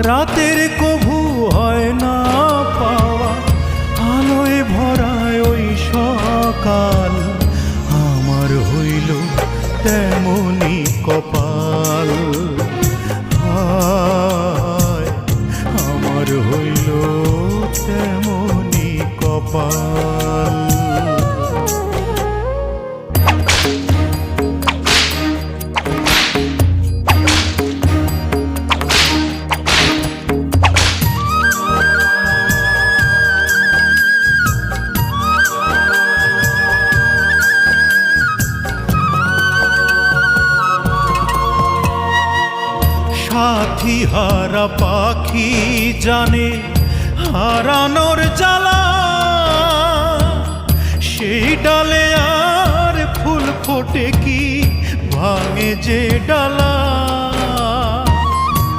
রাতের কভু হয় না পাওয়া আলোয় ভরায় ওই সকাল। আমার হইল তেমনি কপাল, হায় আমার হইল তেমনি কপাল। সাথী হারা পাখি জানে হারানোর জ্বালা, সেই ডালে আর ফুল ফোটে কি ভাঙে যে ডালা।